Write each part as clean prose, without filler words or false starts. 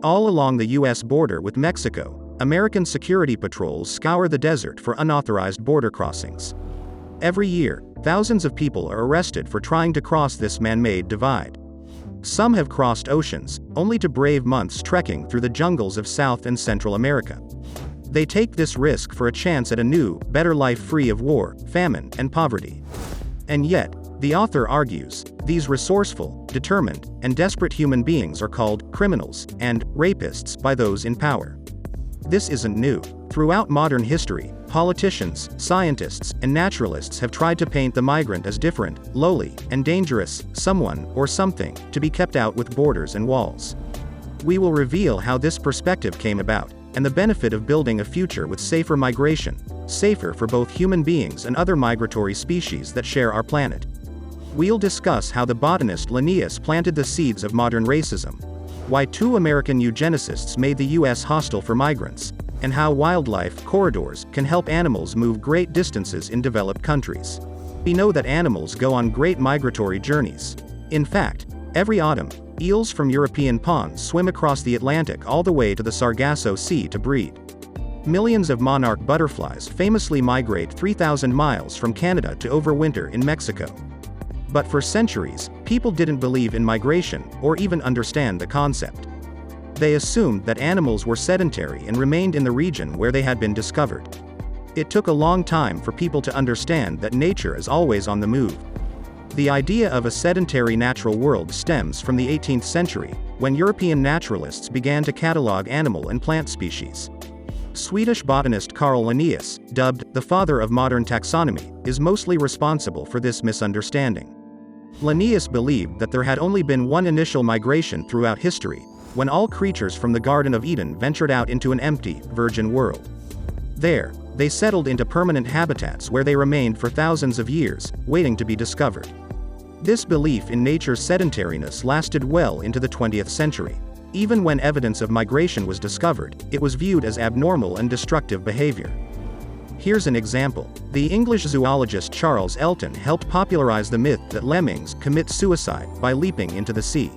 All along the U.S. border with Mexico, American security patrols scour the desert for unauthorized border crossings. Every year, thousands of people are arrested for trying to cross this man-made divide. Some have crossed oceans, only to brave months trekking through the jungles of South and Central America. They take this risk for a chance at a new, better life free of war, famine, and poverty. And yet, the author argues, these resourceful, determined, and desperate human beings are called criminals and rapists by those in power. This isn't new. Throughout modern history, politicians, scientists, and naturalists have tried to paint the migrant as different, lowly, and dangerous, someone or something to be kept out with borders and walls. We will reveal how this perspective came about, and the benefit of building a future with safer migration, safer for both human beings and other migratory species that share our planet. We'll discuss how the botanist Linnaeus planted the seeds of modern racism, why 2 American eugenicists made the U.S. hostile for migrants, and how wildlife corridors can help animals move great distances in developed countries. We know that animals go on great migratory journeys. In fact, every autumn, eels from European ponds swim across the Atlantic all the way to the Sargasso Sea to breed. Millions of monarch butterflies famously migrate 3,000 miles from Canada to overwinter in Mexico. But for centuries, people didn't believe in migration, or even understand the concept. They assumed that animals were sedentary and remained in the region where they had been discovered. It took a long time for people to understand that nature is always on the move. The idea of a sedentary natural world stems from the 18th century, when European naturalists began to catalogue animal and plant species. Swedish botanist Carl Linnaeus, dubbed the father of modern taxonomy, is mostly responsible for this misunderstanding. Linnaeus believed that there had only been one initial migration throughout history, when all creatures from the Garden of Eden ventured out into an empty, virgin world. There, they settled into permanent habitats where they remained for thousands of years, waiting to be discovered. This belief in nature's sedentariness lasted well into the 20th century. Even when evidence of migration was discovered, it was viewed as abnormal and destructive behavior. Here's an example. The English zoologist Charles Elton helped popularize the myth that lemmings commit suicide by leaping into the sea.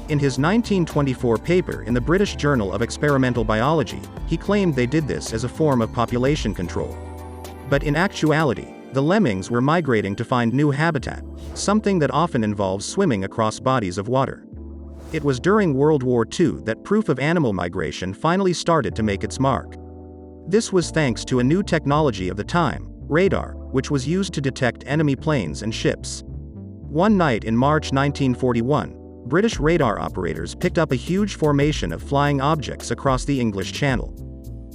In his 1924 paper in the British Journal of Experimental Biology, he claimed they did this as a form of population control. But in actuality, the lemmings were migrating to find new habitat, something that often involves swimming across bodies of water. It was during World War II that proof of animal migration finally started to make its mark. This was thanks to a new technology of the time, radar, which was used to detect enemy planes and ships. One night in March 1941, British radar operators picked up a huge formation of flying objects across the English Channel.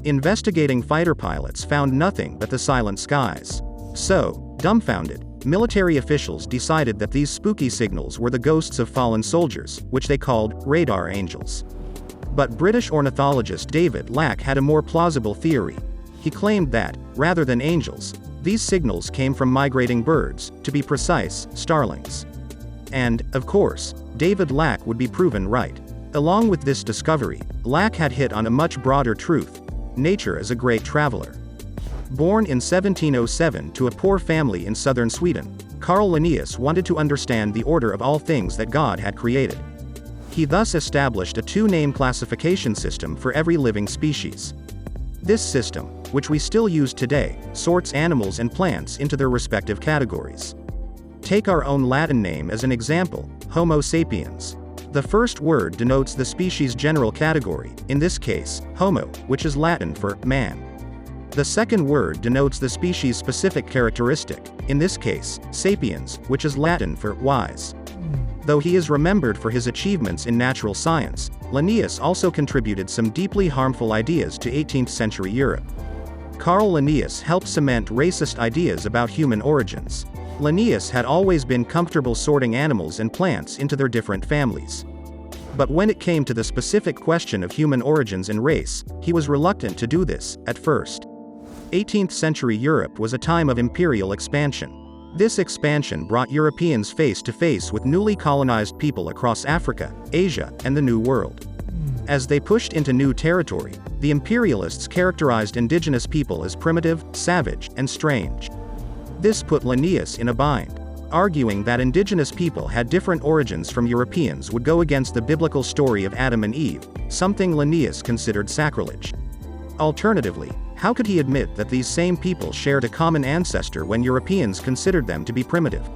Investigating fighter pilots found nothing but the silent skies. So, dumbfounded, military officials decided that these spooky signals were the ghosts of fallen soldiers, which they called radar angels. But British ornithologist David Lack had a more plausible theory. He claimed that, rather than angels, these signals came from migrating birds, to be precise, starlings. And, of course, David Lack would be proven right. Along with this discovery, Lack had hit on a much broader truth: nature is a great traveler. Born in 1707 to a poor family in southern Sweden, Carl Linnaeus wanted to understand the order of all things that God had created. He thus established a 2-name classification system for every living species. This system, which we still use today, sorts animals and plants into their respective categories. Take our own Latin name as an example, Homo sapiens. The first word denotes the species' general category, in this case, homo, which is Latin for man. The second word denotes the species' specific characteristic, in this case, sapiens, which is Latin for wise. Though he is remembered for his achievements in natural science, Linnaeus also contributed some deeply harmful ideas to 18th century Europe. Carl Linnaeus helped cement racist ideas about human origins. Linnaeus had always been comfortable sorting animals and plants into their different families. But when it came to the specific question of human origins and race, he was reluctant to do this, at first. 18th century Europe was a time of imperial expansion. This expansion brought Europeans face to face with newly colonized people across Africa, Asia, and the New World. As they pushed into new territory, the imperialists characterized indigenous people as primitive, savage, and strange. This put Linnaeus in a bind. arguing that indigenous people had different origins from Europeans would go against the biblical story of Adam and Eve, something Linnaeus considered sacrilege. Alternatively, how could he admit that these same people shared a common ancestor when Europeans considered them to be primitive?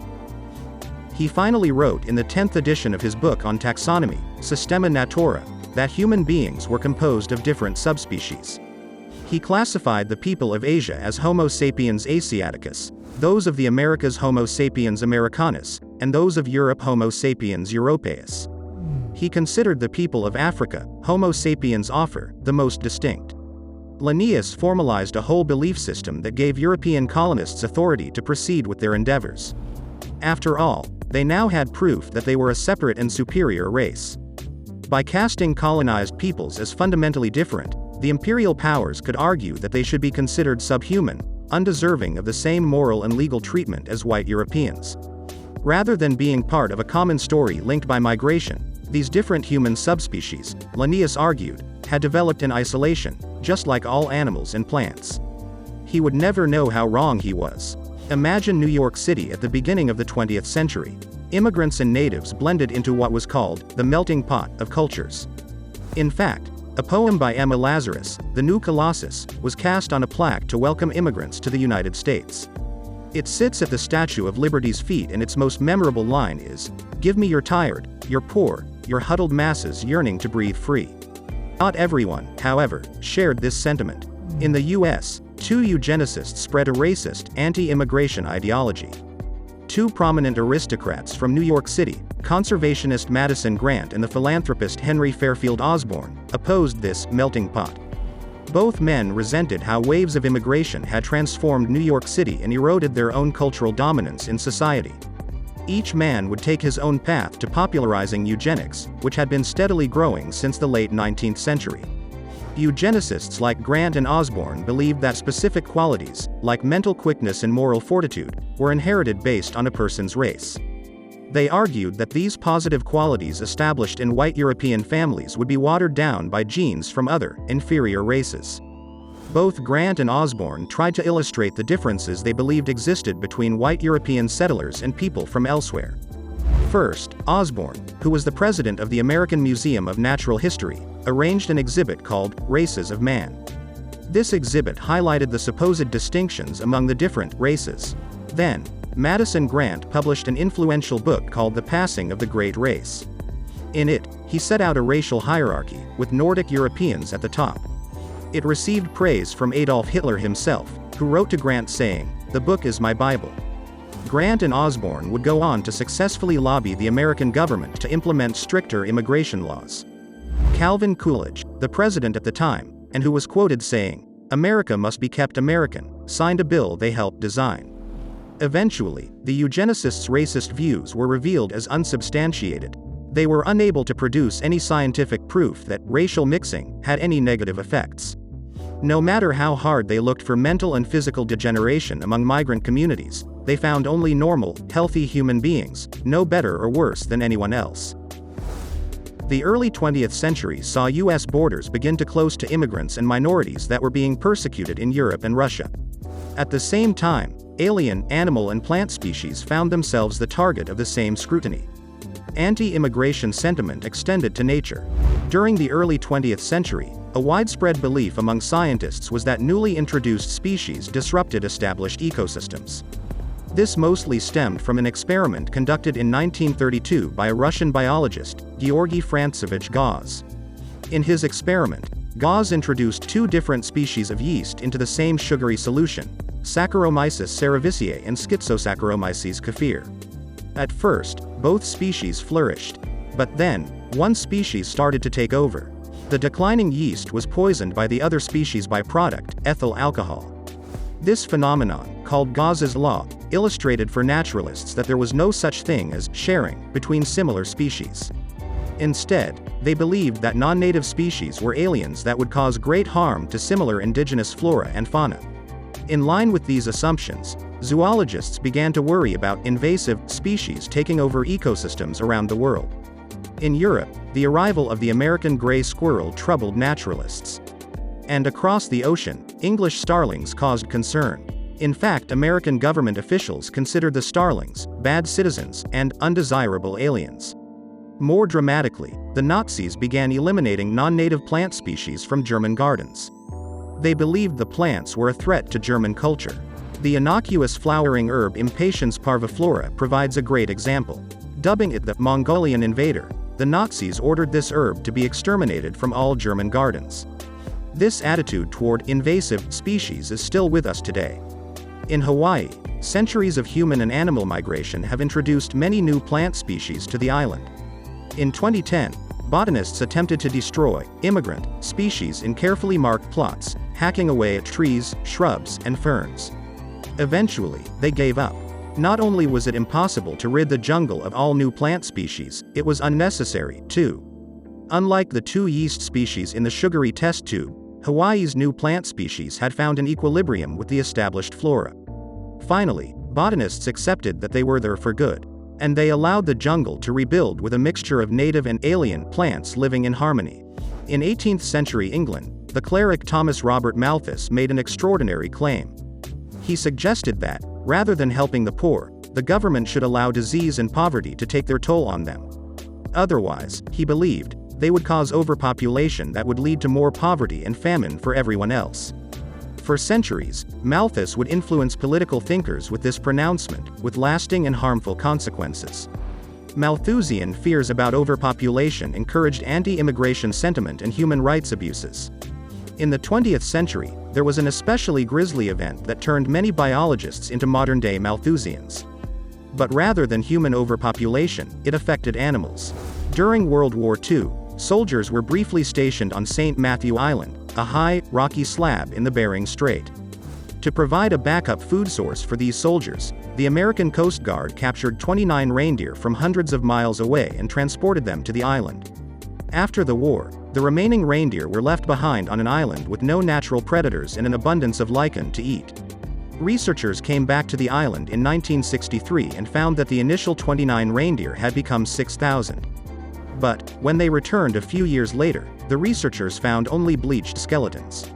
He finally wrote in the 10th edition of his book on taxonomy, Systema Naturae, that human beings were composed of different subspecies. He classified the people of Asia as Homo sapiens asiaticus, those of the Americas Homo sapiens americanus, and those of Europe Homo sapiens europaeus. He considered the people of Africa, Homo sapiens aufer, the most distinct. Linnaeus formalized a whole belief system that gave European colonists authority to proceed with their endeavors. After all, they now had proof that they were a separate and superior race. By casting colonized peoples as fundamentally different, the imperial powers could argue that they should be considered subhuman, undeserving of the same moral and legal treatment as white Europeans. Rather than being part of a common story linked by migration, these different human subspecies, Linnaeus argued, had developed in isolation, just like all animals and plants. He would never know how wrong he was. Imagine New York City at the beginning of the 20th century. Immigrants and natives blended into what was called the melting pot of cultures. In fact, a poem by Emma Lazarus, The New Colossus, was cast on a plaque to welcome immigrants to the United States. It sits at the Statue of Liberty's feet, and its most memorable line is, "Give me your tired, your poor, your huddled masses yearning to breathe free." Not everyone, however, shared this sentiment. In the US, two eugenicists spread a racist, anti-immigration ideology. Two prominent aristocrats from New York City, conservationist Madison Grant and the philanthropist Henry Fairfield Osborn, opposed this melting pot. Both men resented how waves of immigration had transformed New York City and eroded their own cultural dominance in society. Each man would take his own path to popularizing eugenics, which had been steadily growing since the late 19th century. Eugenicists like Grant and Osborn believed that specific qualities, like mental quickness and moral fortitude, were inherited based on a person's race. They argued that these positive qualities established in white European families would be watered down by genes from other, inferior races. Both Grant and Osborn tried to illustrate the differences they believed existed between white European settlers and people from elsewhere. First, Osborn, who was the president of the American Museum of Natural History, arranged an exhibit called Races of Man. This exhibit highlighted the supposed distinctions among the different races. Then, Madison Grant published an influential book called The Passing of the Great Race. In it, he set out a racial hierarchy, with Nordic Europeans at the top. It received praise from Adolf Hitler himself, who wrote to Grant saying, "The book is my Bible." Grant and Osborn would go on to successfully lobby the American government to implement stricter immigration laws. Calvin Coolidge, the president at the time, and who was quoted saying, "America must be kept American," signed a bill they helped design. Eventually, the eugenicists' racist views were revealed as unsubstantiated. They were unable to produce any scientific proof that racial mixing had any negative effects. No matter how hard they looked for mental and physical degeneration among migrant communities, they found only normal, healthy human beings, no better or worse than anyone else. The early 20th century saw US borders begin to close to immigrants and minorities that were being persecuted in Europe and Russia. At the same time, alien, animal and plant species found themselves the target of the same scrutiny. Anti-immigration sentiment extended to nature. During the early 20th century, a widespread belief among scientists was that newly introduced species disrupted established ecosystems. This mostly stemmed from an experiment conducted in 1932 by a Russian biologist, Georgy Frantsevich Gauss. In his experiment, Gauss introduced two different species of yeast into the same sugary solution, Saccharomyces cerevisiae and Schizosaccharomyces kaffir. At first, both species flourished. But then, one species started to take over. The declining yeast was poisoned by the other species' byproduct, ethyl alcohol. This phenomenon, called Gauss's law, illustrated for naturalists that there was no such thing as sharing between similar species. Instead, they believed that non-native species were aliens that would cause great harm to similar indigenous flora and fauna. In line with these assumptions, zoologists began to worry about invasive species taking over ecosystems around the world. In Europe, the arrival of the American gray squirrel troubled naturalists. And across the ocean, English starlings caused concern. In fact, American government officials considered the starlings, bad citizens, and undesirable aliens. More dramatically, the Nazis began eliminating non-native plant species from German gardens. They believed the plants were a threat to German culture. The innocuous flowering herb Impatiens parviflora provides a great example. Dubbing it the Mongolian invader, the Nazis ordered this herb to be exterminated from all German gardens. This attitude toward invasive species is still with us today. In Hawaii, centuries of human and animal migration have introduced many new plant species to the island. In 2010, botanists attempted to destroy immigrant species in carefully marked plots, hacking away at trees, shrubs, and ferns. Eventually, they gave up. Not only was it impossible to rid the jungle of all new plant species, it was unnecessary, too. Unlike the 2 yeast species in the sugary test tube, Hawaii's new plant species had found an equilibrium with the established flora. Finally, botanists accepted that they were there for good, and they allowed the jungle to rebuild with a mixture of native and alien plants living in harmony. In 18th century England, the cleric Thomas Robert Malthus made an extraordinary claim. He suggested that, rather than helping the poor, the government should allow disease and poverty to take their toll on them. Otherwise, he believed, they would cause overpopulation that would lead to more poverty and famine for everyone else. For centuries, Malthus would influence political thinkers with this pronouncement, with lasting and harmful consequences. Malthusian fears about overpopulation encouraged anti-immigration sentiment and human rights abuses. In the 20th century, there was an especially grisly event that turned many biologists into modern-day Malthusians. But rather than human overpopulation, it affected animals. During World War II, soldiers were briefly stationed on St. Matthew Island, a high, rocky slab in the Bering Strait. To provide a backup food source for these soldiers, the American Coast Guard captured 29 reindeer from hundreds of miles away and transported them to the island. After the war, the remaining reindeer were left behind on an island with no natural predators and an abundance of lichen to eat. Researchers came back to the island in 1963 and found that the initial 29 reindeer had become 6,000. But, when they returned a few years later, the researchers found only bleached skeletons.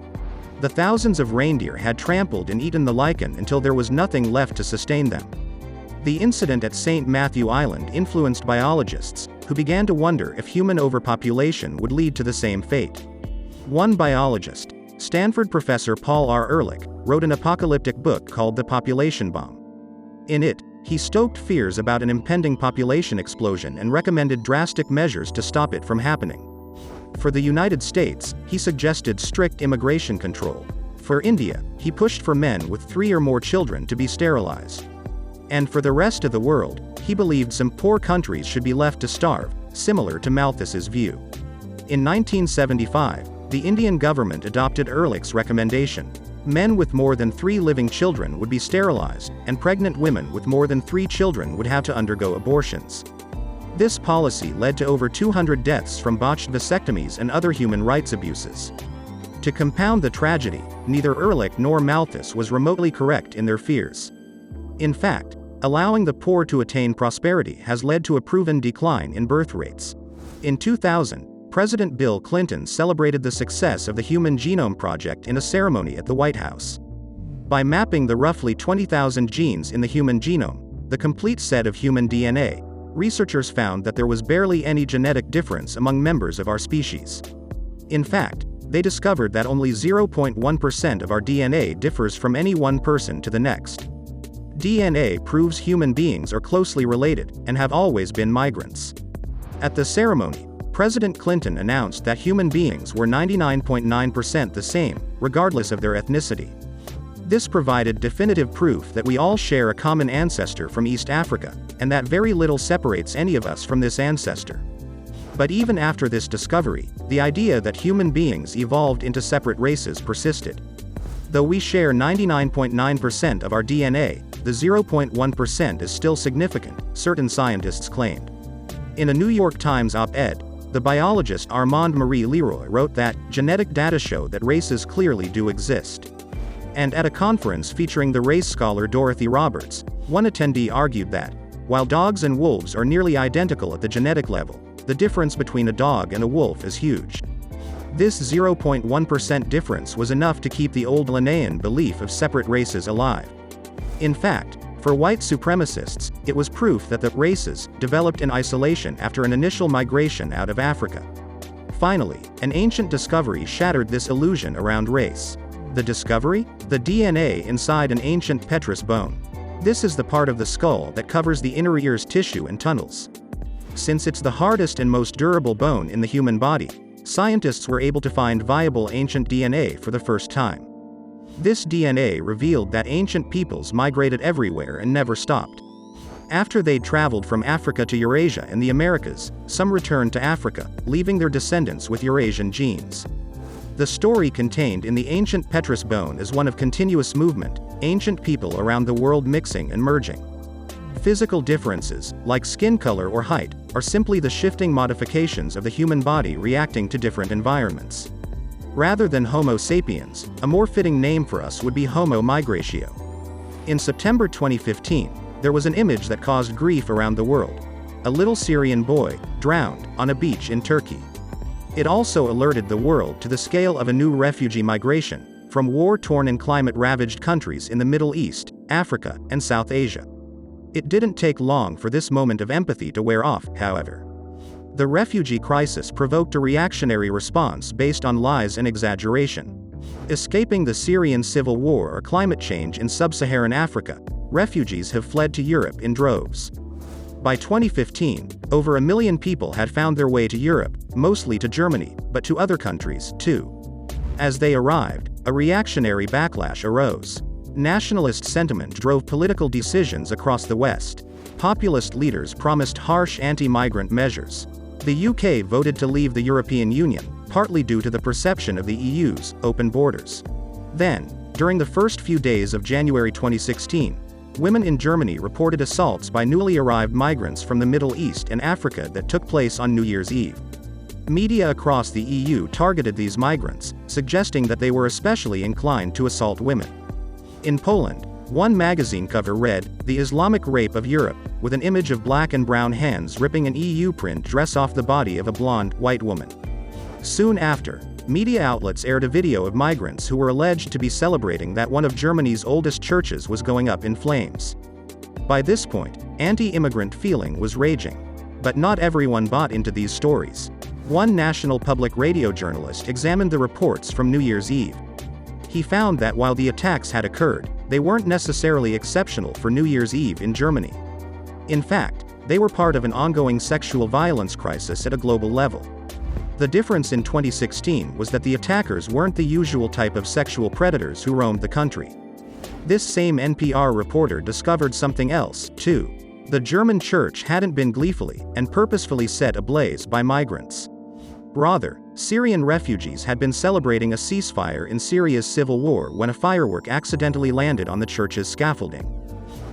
The thousands of reindeer had trampled and eaten the lichen until there was nothing left to sustain them. The incident at St. Matthew Island influenced biologists, who began to wonder if human overpopulation would lead to the same fate. One biologist, Stanford professor Paul R. Ehrlich, wrote an apocalyptic book called The Population Bomb. In it, he stoked fears about an impending population explosion and recommended drastic measures to stop it from happening. For the United States, he suggested strict immigration control. For India, he pushed for men with 3 or more children to be sterilized. And for the rest of the world, he believed some poor countries should be left to starve, similar to Malthus's view. In 1975, the Indian government adopted Ehrlich's recommendation. Men with more than 3 living children would be sterilized, and pregnant women with more than 3 children would have to undergo abortions. This policy led to over 200 deaths from botched vasectomies and other human rights abuses. To compound the tragedy, neither Ehrlich nor Malthus was remotely correct in their fears. In fact, allowing the poor to attain prosperity has led to a proven decline in birth rates. In 2000, President Bill Clinton celebrated the success of the Human Genome Project in a ceremony at the White House. By mapping the roughly 20,000 genes in the human genome, the complete set of human DNA, researchers found that there was barely any genetic difference among members of our species. In fact, they discovered that only 0.1% of our DNA differs from any one person to the next. DNA proves human beings are closely related, and have always been migrants. At the ceremony, President Clinton announced that human beings were 99.9% the same, regardless of their ethnicity. This provided definitive proof that we all share a common ancestor from East Africa, and that very little separates any of us from this ancestor. But even after this discovery, the idea that human beings evolved into separate races persisted. Though we share 99.9% of our DNA, the 0.1% is still significant, certain scientists claimed. In a New York Times op-ed, the biologist Armand Marie Leroy wrote that genetic data show that races clearly do exist. And at a conference featuring the race scholar Dorothy Roberts, one attendee argued that, while dogs and wolves are nearly identical at the genetic level, the difference between a dog and a wolf is huge. This 0.1% difference was enough to keep the old Linnaean belief of separate races alive. In fact, For white supremacists, it was proof that the races developed in isolation after an initial migration out of Africa. Finally, an ancient discovery shattered this illusion around race. The discovery? The DNA inside an ancient petrous bone. This is the part of the skull that covers the inner ear's tissue and tunnels. Since it's the hardest and most durable bone in the human body, scientists were able to find viable ancient DNA for the first time. This DNA revealed that ancient peoples migrated everywhere and never stopped. After they'd traveled from Africa to Eurasia and the Americas, some returned to Africa, leaving their descendants with Eurasian genes. The story contained in the ancient petrous bone is one of continuous movement, ancient people around the world mixing and merging. Physical differences, like skin color or height, are simply the shifting modifications of the human body reacting to different environments. Rather than Homo sapiens, a more fitting name for us would be Homo migratio. In September 2015, there was an image that caused grief around the world. A little Syrian boy, drowned, on a beach in Turkey. It also alerted the world to the scale of a new refugee migration, from war-torn and climate-ravaged countries in the Middle East, Africa, and South Asia. It didn't take long for this moment of empathy to wear off, however. The refugee crisis provoked a reactionary response based on lies and exaggeration. Escaping the Syrian civil war or climate change in sub-Saharan Africa, refugees have fled to Europe in droves. By 2015, over 1 million people had found their way to Europe, mostly to Germany, but to other countries, too. As they arrived, a reactionary backlash arose. Nationalist sentiment drove political decisions across the West. Populist leaders promised harsh anti-migrant measures. The UK voted to leave the European Union, partly due to the perception of the EU's open borders. Then, during the first few days of January 2016, women in Germany reported assaults by newly arrived migrants from the Middle East and Africa that took place on New Year's Eve. Media across the EU targeted these migrants, suggesting that they were especially inclined to assault women. In Poland, one magazine cover read, "The Islamic Rape of Europe," with an image of black and brown hands ripping an EU print dress off the body of a blonde, white woman. Soon after, media outlets aired a video of migrants who were alleged to be celebrating that one of Germany's oldest churches was going up in flames. By this point, anti-immigrant feeling was raging. But not everyone bought into these stories. One national public radio journalist examined the reports from New Year's Eve. He found that while the attacks had occurred, they weren't necessarily exceptional for New Year's Eve in Germany. In fact, they were part of an ongoing sexual violence crisis at a global level. The difference in 2016 was that the attackers weren't the usual type of sexual predators who roamed the country. This same NPR reporter discovered something else, too. The German church hadn't been gleefully and purposefully set ablaze by migrants. Rather, Syrian refugees had been celebrating a ceasefire in Syria's civil war when a firework accidentally landed on the church's scaffolding.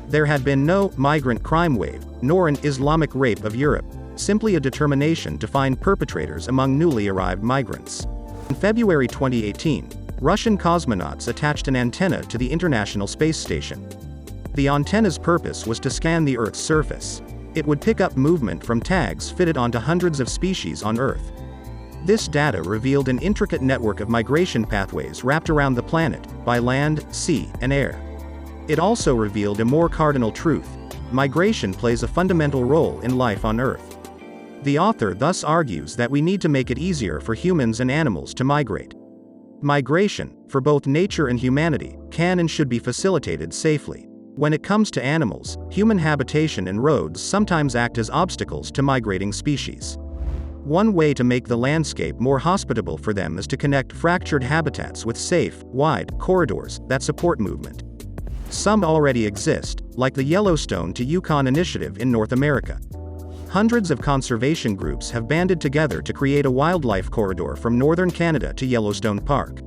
There had been no migrant crime wave, nor an Islamic rape of Europe, simply a determination to find perpetrators among newly arrived migrants. In February 2018, Russian cosmonauts attached an antenna to the International Space Station. The antenna's purpose was to scan the Earth's surface. It would pick up movement from tags fitted onto hundreds of species on Earth. This data revealed an intricate network of migration pathways wrapped around the planet, by land, sea, and air. It also revealed a more cardinal truth: migration plays a fundamental role in life on Earth. The author thus argues that we need to make it easier for humans and animals to migrate. Migration, for both nature and humanity, can and should be facilitated safely. When it comes to animals, human habitation and roads sometimes act as obstacles to migrating species. One way to make the landscape more hospitable for them is to connect fractured habitats with safe, wide corridors that support movement. Some already exist, like the Yellowstone to Yukon initiative in North America. Hundreds of conservation groups have banded together to create a wildlife corridor from northern Canada to Yellowstone Park.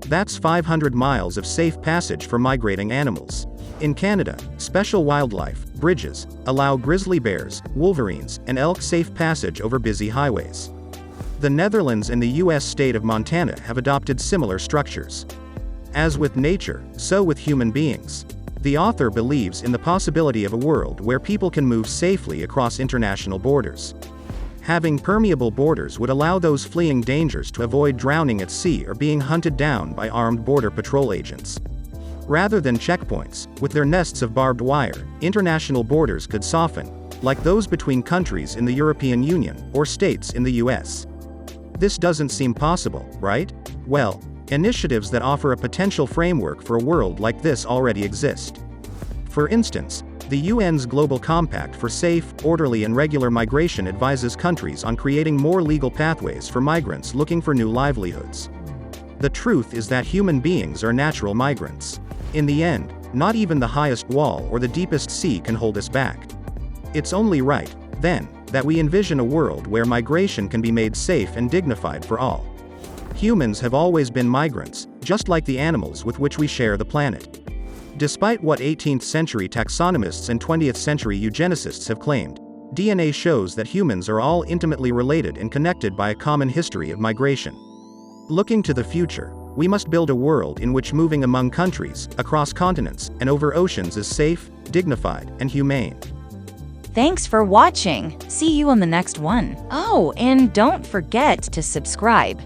That's 500 miles of safe passage for migrating animals. In Canada, special wildlife bridges allow grizzly bears, wolverines, and elk safe passage over busy highways. The Netherlands and the U.S. state of Montana have adopted similar structures. As with nature, so with human beings. The author believes in the possibility of a world where people can move safely across international borders. Having permeable borders would allow those fleeing dangers to avoid drowning at sea or being hunted down by armed border patrol agents. Rather than checkpoints, with their nests of barbed wire, international borders could soften, like those between countries in the European Union, or states in the US. This doesn't seem possible, right? Well, initiatives that offer a potential framework for a world like this already exist. For instance, the UN's Global Compact for Safe, Orderly and Regular Migration advises countries on creating more legal pathways for migrants looking for new livelihoods. The truth is that human beings are natural migrants. In the end, not even the highest wall or the deepest sea can hold us back. It's only right, then, that we envision a world where migration can be made safe and dignified for all. Humans have always been migrants, just like the animals with which we share the planet. Despite what 18th century taxonomists and 20th century eugenicists have claimed, DNA shows that humans are all intimately related and connected by a common history of migration. Looking to the future, we must build a world in which moving among countries, across continents, and over oceans is safe, dignified, and humane. Thanks for watching. See you on the next one. Oh, and don't forget to subscribe.